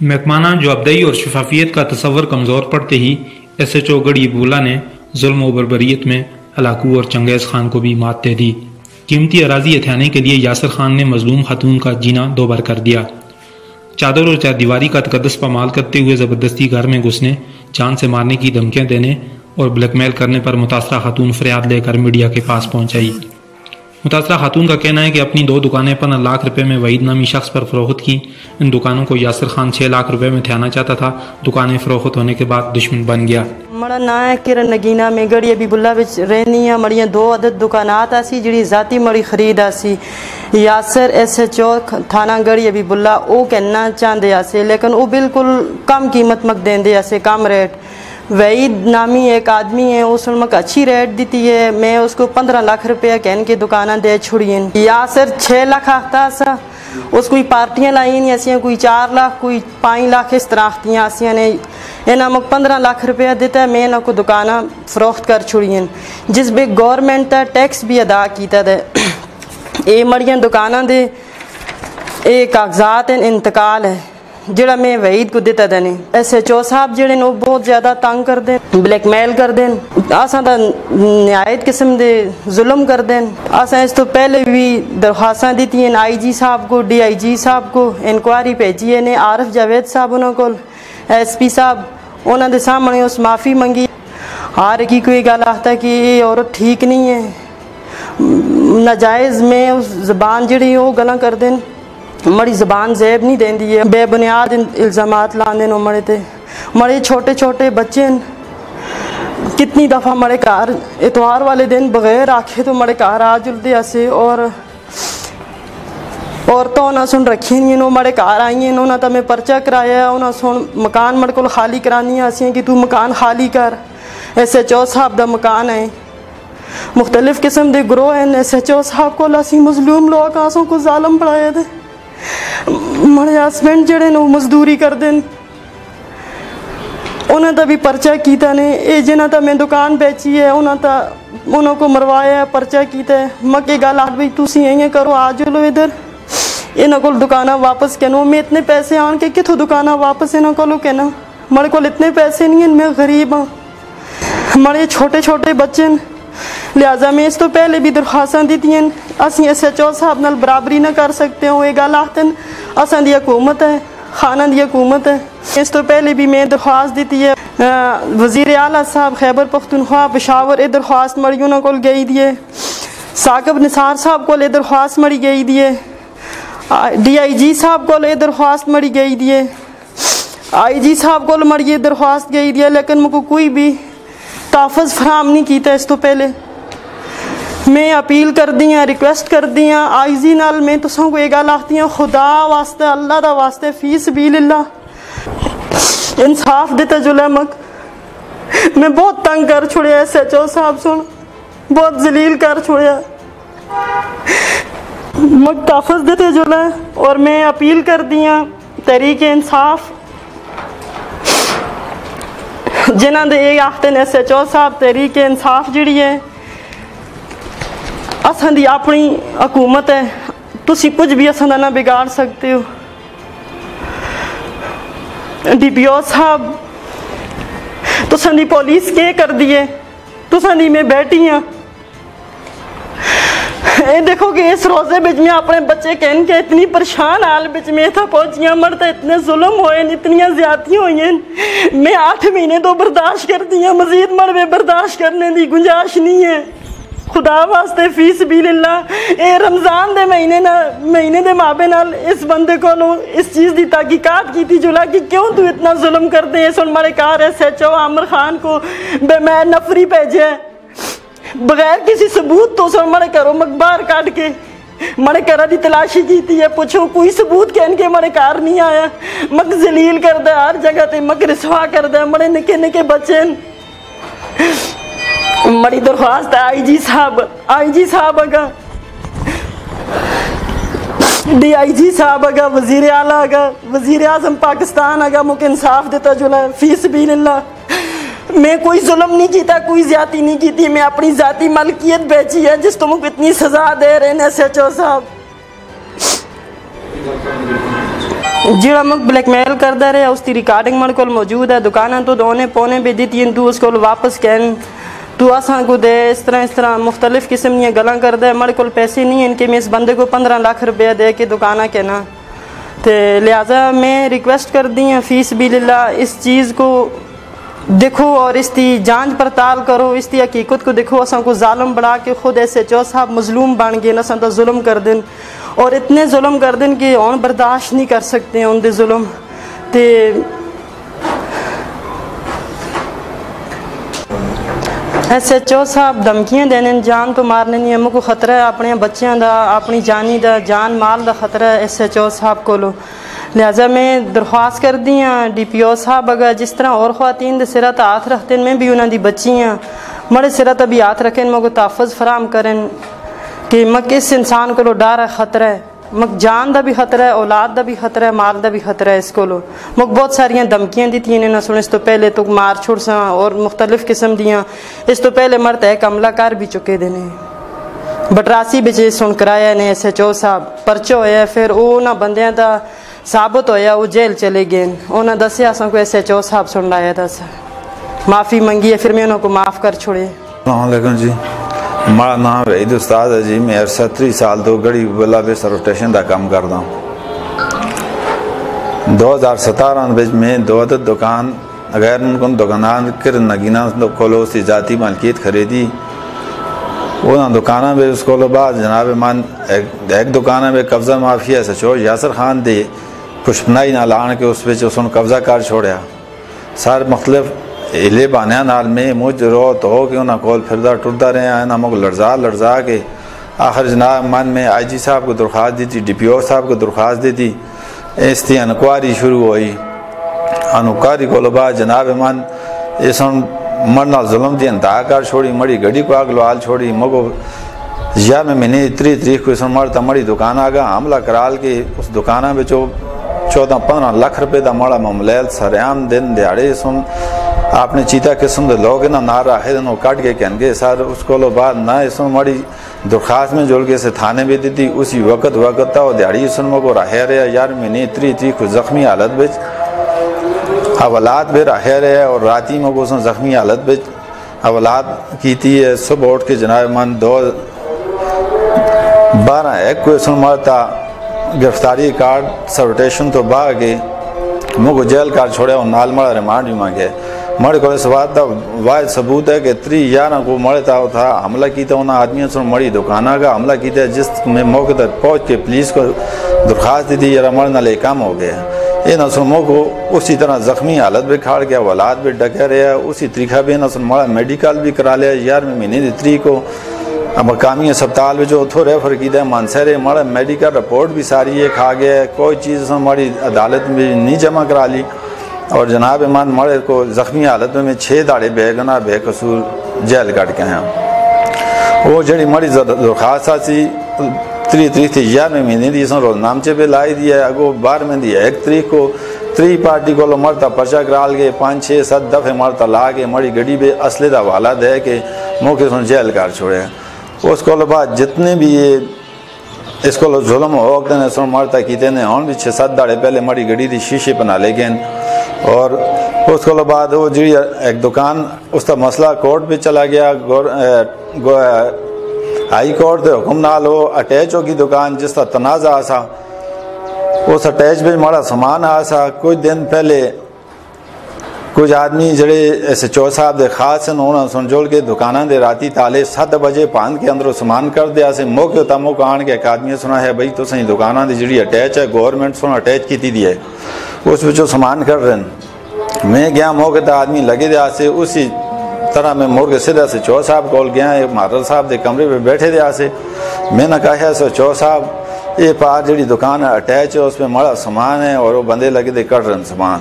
محکمانہ جوابدہی اور شفافیت کا تصور کمزور پڑتے ہی ایس ایچ او گڑھی ابولا نے ظلم و بربریت میں ہلاکو اور چنگیز خان کو بھی مات دے دی۔ قیمتی اراضی ہتھیانے کے لیے یاسر خان نے مظلوم خاتون کا جینا دوبار کر دیا۔ چادر اور چار دیواری کا تقدس پامال کرتے ہوئے زبردستی گھر میں گھسنے، جان سے مارنے کی دھمکیاں دینے اور بلیک میل کرنے پر متاثرہ خاتون فریاد لے کر میڈیا کے پاس پہنچائی۔ متاثرہ خاتون کا کہنا ہے کہ اپنی 2 دکانیں 15 لاکھ روپے میں وحید نامی شخص پر فروخت کی۔ ان دکانوں کو یاسر خان 6 لاکھ روپے میں تھیانا چاہتا تھا۔ دکانیں فروخت ہونے کے بعد دشمن بن گیا۔ مڑا نا ہے کرن نگینا میں گڑی ابھی بلا وچ رہنی ہے۔ مڑیاں 2 عدد دکانات آسی جڑی ذاتی مڑی خرید آسی۔ یاسر ایس ایچ او تھانہ گڑی ابھی بلا او کہنا چاہتے آسے، لیکن او بالکل کم قیمت مک دیندے آسے، کم ریٹ۔ وحید نامی ایک آدمی ہے، اس نے مک اچھی ریٹ دیتی ہے، میں اس کو 15 لاکھ روپیہ کہن کے دکانہ دے چھڑی ہیں۔ یاسر 6 لاکھ آختا سا، اس کوئی پارٹیاں لائی نہیں آسیاں، کوئی 4 لاکھ کوئی 5 لاکھ اس طرح آختیاں آسیاں نے۔ انہاں مک 15 لاکھ روپیہ دیتا ہے، میں انہاں کو دکانہ فروخت کر چھڑی ہیں، جس بے گورنمنٹ ہے ٹیکس بھی ادا کیتا دے۔ اے مڑیاں دکانہ دے اے کاغذات انتقال ہے جڑا میں وحید کو دیتا دینے۔ ایس ایچ او صاحب جڑے نو بہت زیادہ تنگ کر دیں، بلیک میل کر دیں، آسان دا نہایت قسم دے ظلم کر دیں۔ آسان اس تو پہلے بھی درخواستاں دیتی ہیں آئی جی صاحب کو، ڈی آئی جی صاحب کو، انکوائری بھیجی ہے، عارف جاوید صاحب انہوں کو، ایس پی صاحب انہوں دے سامنے اس معافی منگی۔ ہر ایک کوئی گل آتا ہے کہ یہ عورت ٹھیک نہیں ہے، ناجائز میں اس زبان جڑی وہ گلاں کر دیں، مڑی زبان زیب نہیں دین دی ہے، بے بنیاد الزامات لاندے نو مڑے تے۔ مڑے چھوٹے چھوٹے بچے کتنی دفعہ مڑے کار اتوار والے دن بغیر آکھے تو مڑے کار آ جلدے اسے، اور عورتوں نہ سن رکھی نہیں نو مڑے کار آئی ہیں، انہوں نے میں پرچہ کرایا، انہوں سن مکان مڑ کو خالی کرانی آسی کہ تو مکان خالی کر۔ ایس ایچ او صاحب دا مکان ہے، مختلف قسم دے گروہ ہیں۔ ایس ایچ او صاحب کو لاسی مظلوم لوگ آسوں کو ظالم بڑھائے دے، مڑے ہسبینڈ جڑے نو مزدوری کر دیں، انہوں تا بھی پرچہ کیتا نے۔ اے جنہاں تا میں دکان بیچی ہے انہوں کو مروایا ہے، پرچہ کیتا ہے۔ مکے گل آٹھ بھئی تُسی یہ کرو، آ جلو ادھر، انہوں کو دکانہ واپس کہنا۔ میں اتنے پیسے آن کے کتھوں دکانہ واپس انہوں کو کہنا، مڑے کو اتنے پیسے نہیں ہیں، میں غریب ہوں، مڑے چھوٹے چھوٹے بچے ہیں، لہٰذا میں اس تو پہلے بھی درخواستاں دیتی ہیں۔ اسی ایس ایچ او صاحب نال برابری نہ کر سکتے ہوں، یہ گل آختے ہیں اساں دی حکومت ہے، خانہ دی حکومت ہے۔ اس تو پہلے بھی میں درخواست دیتی ہے، وزیر اعلیٰ صاحب خیبر پختونخوا پشاور یہ درخواست مڑی انہوں کو گئی دیے، ثاقب نثار صاحب کو یہ درخواست مڑی گئی دیے، ڈی آئی جی صاحب کو یہ درخواست مڑی گئی دیے، آئی جی صاحب کو مڑی یہ درخواست گئی دیے، لیکن مجھے کوئی بھی تحفظ فراہم نہیں کیتا۔ اس تو پہلے میں اپیل کر دیاں، ریکویسٹ کر دیاں آئی جی نال، میں تساں کو یہ گل آختی ہیں خدا واسطے اللہ دا واسطے فی سبیل اللہ انصاف دیتا جلے مک۔ میں بہت تنگ کر چھوڑیا ایس ایچ او صاحب سن، بہت ذلیل کر چھوڑیا، مک تحفظ دیتے جلے، اور میں اپیل کر دیاں تحریک انصاف جنہاں دے یہ آختے ہیں ایس ایچ او صاحب تحریک انصاف جڑی ہے اساں دی اپنی حکومت ہے، تسی کچھ بھی اساں دا نہ بگاڑ سکتے ہو۔ ڈی پی او صاحب تساں دی پولیس کے کر دیے، تساں دی میں بیٹھی ہاں، اے دیکھو کہ اس روزے بچ میں اپنے بچے کہن کے اتنی پریشان حال بچ میں تھا پہنچیاں، مرتے اتنے ظلم ہوئے، اتنیاں زیادتیاں ہوئی ہیں، میں 8 مہینے تو برداشت کر دی ہیں، مزید مروے برداشت کرنے دی گنجائش نہیں ہے۔ خدا واسطے فی سبیل اللہ اے رمضان دے مہینے دے مابے نال اس بندے کو اس چیز دی تحقیقات کی تھی جلا کہ کیوں تو اتنا ظلم کر دے۔ سن مارے کار S H O Aamir Khan کو بے میں نفری بھیجے بغیر کسی ثبوت تو، سن مارے کرو مقبار کاٹ کے مارے کرا دی تلاشی کیتی ہے، پوچھو کوئی ثبوت کہن کے مارے کار نہیں آیا، مک ذلیل کر دے ہر جگہ تے، مک رسوا کر دے، مارے نکے نکے بچے مڑی درخواست ہے آئی جی صاحب اگا، ڈی آئی جی صاحب اگا، وزیر اعلیٰ اگا، وزیر اعظم پاکستان اگا، مک انصاف دیتا جلا فی سبیل اللہ۔ میں کوئی ظلم نہیں کیتا، کوئی زیادتی نہیں کیتی، میں اپنی ذاتی ملکیت بیچی ہے جس تو مجھے اتنی سزا دے رہے ہیں ایس ایچ او صاحب۔ جڑا مک بلیک میل کردا رہا اس کی ریکارڈنگ میرے کو موجود ہے. دکاناں تو دونے پونے بھی دیتی ہیں, تو اس کو واپس کہن تو اساں کو دے, اس طرح مختلف قسم کی گلاں کردا ہے. میرے کو پیسے نہیں ہیں کہ میں اس بندے کو 15 لاکھ روپیہ دے کے دکاناں کہنا, تے لہٰذا میں ریکویسٹ کر دی ہوں فی سبیل اللہ اس چیز کو دیکھو اور اس کی جانچ پڑتال کرو, اس کی حقیقت کو دیکھو. اساں کو ظالم بڑھا کے خود SHO صاحب مظلوم بن گئے, اساں تو ظلم کر دیں اور اتنے ظلم کر دیں کہ ہن برداشت نہیں کر سکتے ہیں ان دے ظلم. تے SHO صاحب دھمکیاں دینے, جان تو مارنے نہیں, ہم کو خطرہ ہے اپنے بچیاں دا, اپنی جانی دا, جان مال دا خطرہ ہے SHO صاحب کو. لہٰذا میں درخواست کر دی ہاں DPO صاحب اگر جس طرح اور خواتین دے سرات ہاتھ رکھتے ہیں, میں بھی انہاں دی بچی ہاں, مڑے سرات بھی ہاتھ رکھیں, مجھے تحفظ فراہم کریں کہ مک اس انسان کو ڈر ہے, خطرہ ہے, مک جان دا بھی خطرہ ہے, اولاد دا بھی خطرہ ہے, مال دا بھی خطرہ ہے. اس کو مک بہت ساریاں دھمکیاں دیتی ہیں, نہ سن اس تو پہلے تو مار چھوڑ ساں اور مختلف قسم دیاں. اس تو پہلے مرد ایک حملہ کار بھی چکے دینے, بٹراسی بچے سن کرایا نے SHO صاحب پرچو ہویا, پھر وہ نہ بندیاں دا ثابت ہویا, وہ جیل چلے گئے. انہوں نے دسیا اساں کو SHO صاحب سن لایا تھا, معافی منگی ہے, پھر میں انہوں کو معاف کر چھوڑے. السلام علیکم جی, ہمارا نام وحید استاد ہے جی. میں 37 سال تو گڑی بلا بے روٹیشن دا کام کرتا ہوں. 2017 میں دو عدد دکان غیر ممکن دکانان کر نگینا کھولو سی ذاتی ملکیت خریدی. وہ دکانہ میں اس کو بعد جناب مان ایک دکانہ میں قبضہ مافیا SHO یاسر خان دے پشپنائی نہ لان کے اس پہ نے قبضہ کر چھوڑیا. سارے مختلف ہلے بانیاں نال میں مجھ رو تو ہو کہ انہاں کول پھردا ٹردا رہے ہیں, ہم کو لڑزا کے آخر جناب مان میں IG صاحب کو درخواست دی تھی, DPO صاحب کو درخواست دی تھی. اس کی انکوائری شروع ہوئی. انکوائری کو بعد جناب مان اس مرنا ظلم دی انتہا کر چھوڑی, مڑی گڑی کو آگ لوال چھوڑی. مگو یا میں نے 3 تاریخ کو اس مرتا مڑی دکان آگا حملہ کرال کے اس دکانہ میں جو 14-15 لاکھ روپے دا مڑا مملیل سریام دن دیاڑے سن آپ نے چیتا قسم دے لوگ نا نارا ہے دنوں کاٹ کے کہن گے سر. اس کو بعد نہ اس مڑی درخواست میں جوڑ کے سے تھانے بھی دی تھی. اسی وقت تھا وہ دیاڑی سن مگو رہے رہے یار میں نے 3 تاریخ کو زخمی حالت بچ اولاد بھی رہے رہے, اور راتی میں کو زخمی حالت بچ اولاد کی تھی. صبح اٹھ کے جناب من 12/1 کو سن مرتا گرفتاری کارڈ سروٹیشن تو باغے مجھے جیل کار چھوڑے اور نال مڑا ریمانڈ بھی مانگے. مڑے کو اس بات کا واحد ثبوت ہے کہ 3/11 کو مڑے تھا حملہ کیتا انہوں آدمیوں سے مڑی دکانہ کا حملہ کیتا, جس میں موقع تک پہنچ کے پولیس کو درخواست دی تھی. یہ مڑنا لے کام ہو گیا. یہ نسلموں کو اسی طرح زخمی حالت بھی کھاڑ گیا, اولاد بھی ڈکے رہا. اسی طریقہ بھی نسل مڑا میڈیکل بھی کرا لیا 11 مہینے کی تاریخ کو مقامی اسپتال میں جو اتھو ریفر کی دے مانسرے مڑا میڈیکل رپورٹ بھی ساری ہے کھا گیا. کوئی چیز ہماری عدالت میں نہیں جمع کرا لی. اور جناب ایمان مڑے کو زخمی حالت میں 6 داڑے بے گناہ بے قصور جیل کٹ کے ہیں. وہ جڑی مڑی درخواست سی 3 تاریخ تھی 11 مہینے دی سن روز نامچے پہ لائی دی ہے. اگو 12 میں دی 1 تاریخ کو 3 پارٹی کو مرتا پرچہ کرال گئے 5-6-7 دفعے مرتا لا کے مڑی گڑی پہ اصلے دا حوالہ دے کے موقع سن جیل کر چھوڑے. اس کو بعد جتنے بھی یہ اس کو ظلم ہوتے ہیں سن مرتا کیتے ہیں ہون بھی 6-7 داڑے پہلے مڑی گڑی دی شیشے بنا لے گئے. اور اس کو بعد وہ جی ایک دکان اس کا مسئلہ کورٹ پہ چلا گیا. ہائی کورٹ دے حکم نال وہ اٹیچ ہوگی دکان جس کا تنازع آسا اس اٹیچ بھی مڑا سامان آسا. کچھ دن پہلے کچھ آدمی جڑے SHO صاحب دے خاص ہیں انہوں نے سن جوڑ کے دکانہ دے راتی تالے 7 بجے پاند کے اندر سامان کر دیا سے. موقع تا موقع آن کے ایک آدمی سنا ہے بھائی تو صحیح دکانہ دی جڑی اٹیچ ہے گورنمنٹ سن اٹیچ کی دی ہے اس وچوں سامان کر رہے ہیں. میں گیا موقع تا آدمی لگے دیا سے اسی طرح میں مور کے سیدھا SHO صاحب کول گیا. مارل صاحب دے کمرے پہ بیٹھے دیا سے میں نے کہا ہے SHO صاحب یہ پار جڑی دکان اٹیچ ہے اس میں مڑا سامان ہے اور وہ بندے لگے دے کر رہے ہیں سامان.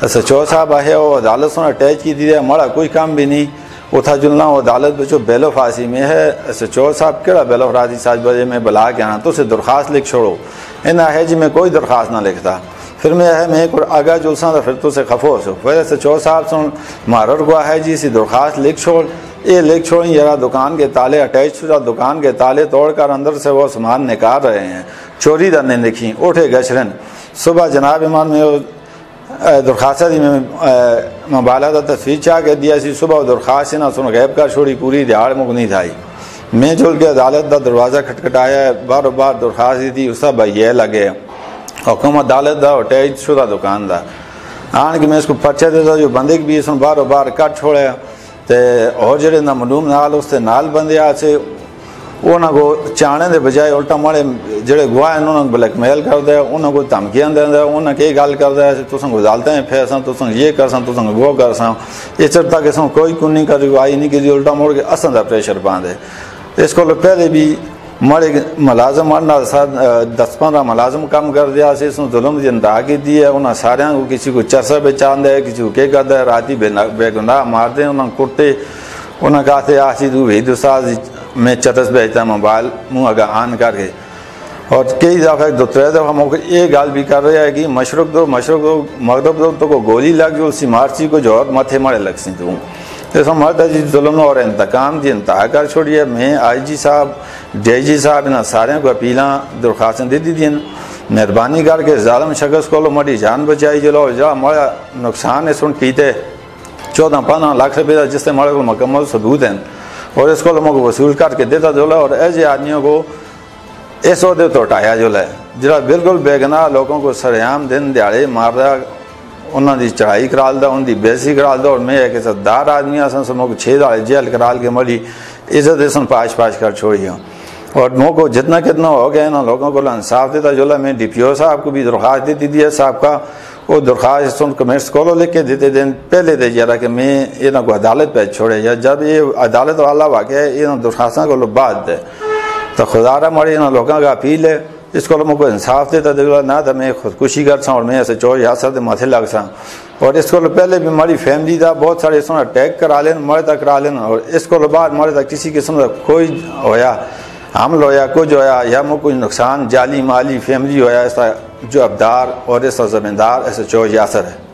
SHO صاحب ہے وہ عدالت سے اٹیچ کی دی ہے مڑا کوئی کام بھی نہیں. وہ تھا جلنا وہ عدالت بچو بیل آف فاسی میں ہے. SHO صاحب کہڑا بیل آف فاسی 7 بجے میں بلا کے آنا تو اسے درخواست لکھ چھوڑو. انہا ہے جی میں کوئی درخواست نہ لکھتا. پھر میں ہے میں ایک آگاہ جلساں تھا پھر تو سے خفو سو پھر SHO صاحب سن مارر کو ہے جی اسی درخواست لکھ چھوڑ. یہ لکھ چھوڑیں یارا دکان کے تالے اٹیچ ہو دکان کے تالے توڑ کر اندر سے وہ سامان نکال رہے ہیں. چوری دا نہیں لکھیں اٹھے گچرن صبح جناب ایمان میں درخواست دی میں مبالا دا تصویر چاہ کے دیا سی صبح درخواست نہ سن غیب کا چھوڑی پوری دیہڑ مک نہیں تھائی میں جل کے عدالت دا دروازہ کھٹکھٹایا ہے بار بار درخواست دی تھی اس سب یہ لگے حکم عدالت دا اٹیچ شدہ دکان دا آن کے میں اس کو پرچہ دیتا جو بندے بھی اس بار بار کٹ چھوڑے تے اور جڑے نہ معلوم نال اس تے نال بندے آ سے انہوں کو چانے دے بجائے الٹا مارے جڑے گواہ ہیں انہوں کو بلیک میل کر دے انہوں کو دھمکیاں دے دے انہوں کی گل کر دے تساں کو عدالتیں پھیساں تساں یہ کرساں تساں وہ کرساں اس طرح کہ کوئی کنی کر رہی نہیں کی الٹا موڑ کے اساں دا پریشر باندھے اس کو پہلے بھی مارے ملازم مرنا 10-15 ملازم کم کر دیا سے اس نے ظلم دی انتہا کی دی ہے انہوں سارے کو کسی کو چرسا پہ چاند ہے کسی کو کیا کرتا ہے راتی بے گناہ مار دیں انہوں کٹے انہوں کہتے آسی تو بھی دوساز میں چرس بھیجتا موبائل منہ اگا آن کر کے اور کئی دفعہ 2-3 دفعہ موقع یہ گال بھی کر رہا ہے کہ مشرق دو مغرب دو تو کو گولی لگ جو اسی مارچی کو جو اور متھے مارے لگ سی تو اس مرد جی ظلم اور انتقام دی انتہا کر چھوڑی ہے میں آئی جی صاحب ڈی جی صاحب انہاں سارے کو اپیلاں درخواستیں دے دی دیں مہربانی کر کے ظالم شخص کو مڑی جان بچائی جلو جا مڑا نقصان ہے سن کیتے 14-15 لاکھ روپے جس سے مڑے کو مکمل ثبوت ہیں اور اس کو لوگوں کو وصول کر کے دیتا جو ہے اور ایسے آدمیوں کو اس عہدے تو ہٹایا جو ہے جڑا بالکل بے گناہ لوگوں کو سرعام دن دیہڑے مار رہا انہوں دی چڑھائی کرال دا ان دی بیسی کرال دا اور میں ایک عزتدار آدمی آسان سے موقع 6 دہڑے جیل کرال کے مڑی عزت اسن پاش کر چھوڑی ہوں اور موقع جتنا کتنا ہو گیا انہوں لوگوں کو انصاف دیتا جو ہے میں ڈی پی او صاحب کو بھی درخواست دیتی دی ہے صاحب کا وہ درخواست سن کمیٹس کو لکھ کے دیتے دن پہلے دے جا رہا کہ میں انہوں کو عدالت پہ چھوڑے یا جب یہ عدالت والا واقعہ ہے انہوں درخواستوں کو بعد دے تو خدا رہا مڑی انہوں لوگوں کا اپیل ہے اس کو لوگوں کو انصاف دیتا دیکھا نہ تو میں خودکشی کر سا اور میں ایسے چور یا سر ماتھے لگ سا اور اس کو پہلے بھی ہماری فیملی دا بہت سارے اس نے اٹیک کرا لین مرے تک کرا لین اور اس کو بعد مرے تک کسی قسم کا کوئی ہویا حمل ہویا کچھ ہویا یا مو کوئی نقصان جالی مالی فیملی ہویا ایسا جو ابدار اور ایسا زمیندار ایسا چور یاسر ہے